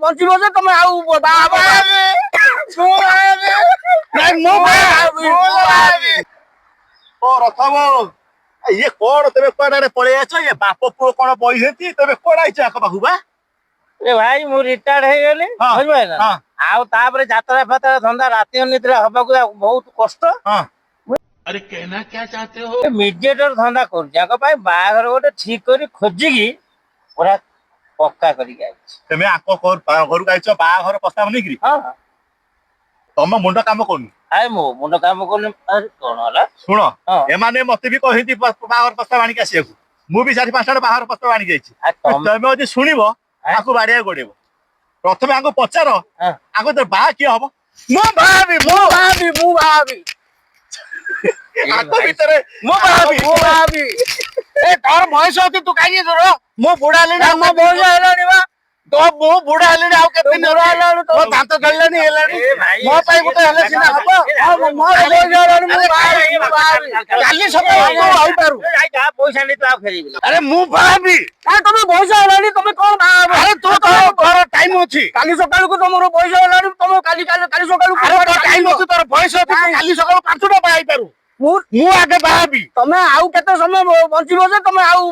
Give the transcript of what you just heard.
ବଞ୍ଚିବ ଯେ ତମେ ଆଉ ଇଏ କଣ ତେବେ କୁଆଡେ ପଳେଇ ଆଛ ଇଏ ବାପ ପୁଅ କଣ ବଇଛନ୍ତି ତେବେ କୁଆଡେ ଆଇଛ ଆଙ୍କ ପାଖକୁ ବା ଏ ଭାଇ ମୁଁ ରିଟାୟାର୍ଡ ହେଇଗଲି ବୁଝିପାରିଲ ନା ଆଉ ତାପରେ ଯାତ୍ରା ଫାତ୍ରା ଧନ୍ଦା ରାତି ଅନିଦ୍ରା ହବାକୁ ବହୁତ କଷ୍ଟ अरे कहना क्या चाहते हो ମିଡିଏଟର ଧନ୍ଦା କରୁଛି ଆଙ୍କ ପାଇଁ ବାହାଘର ଗୋଟେ ଠିକ କରି ଖୋଜିକି ପୁରା ପକ୍କା କରିକି ଆଇଛି। ତମେ ଆଙ୍କ ଘରକୁ ଆଇଛ ବାହାଘର ପ୍ରସ୍ତାବ ନେଇକିରି ହଁ ତମ ମୁଣ୍ଡ କାମ କରୁନି ଆରେ ମୋ ମୁଣ୍ଡ କାମ କରୁନି କଣ ହେଲା ଶୁଣ ହଁ। ଏମାନେ ମତେ ବି କହିଛନ୍ତି ବାହାଘର ପ୍ରସ୍ତାବ ଆଣିକି ଆସିବାକୁ ମୁଁ ବି 4-5ଟା ବାହାଘର ପ୍ରସ୍ତାବ ଆଣିକି ଯାଇଛି ତମେ ଯଦି ଶୁଣିବ ଆକୁ ବାଡିଆ ଗୋଡେଇବ ପ୍ରଥମେ ଆଙ୍କୁ ପଚାର ଆଙ୍କୁ ତ ବାହା କିଏ ହବ ମୁଁ ଭାବି ଆଙ୍କ ଭିତରେ ମୁଁ ଭାବି ଏ ତୋର ବୟସ ଅଛି ତୁ କାହିଁକି ଦୂର ମୁଁ ବୁଢା ହେଲିଣି ମୋ ବୟସ ହେଲାଣି ବା ତ ମୁଁ ବୁଢା ହେଲିଣି ଆଉ କେତେ ଦିନ ମୋ ଦାନ୍ତ ଚଳିଲାଣି ହେଲାଣି ମୋ ପାଇଁ ଗୋଟେ ହେଲେ ସିନା ହବ କାଲି ସକାଳେ ହେଇପାରୁ ପଇସା ନେଇ ତୁ ଆଉ ଫେରିବି ଆରେ ମୁଁ ଭାବି ତମେ ପଇସା ହେଲାଣି ତମେ କଣ ଆରେ ତୁ ତୋର ଟାଇମ ଅଛି କାଲି ସକାଳକୁ ତମର ପଇସା ହେଲାଣି ତମେ କାଲି ସକାଳୁ ଟାଇମ ଅଛି ତୋର ବୟସ ଅଛି କାଲି ସକାଳୁ 5ଟା ବାହା ହେଇପାରୁ ମୁଁ ଆଗେ ବାହାବି ତମେ ଆଉ କେତେ ସମୟ ବଞ୍ଚିବ ଯେ ତମେ ଆଉ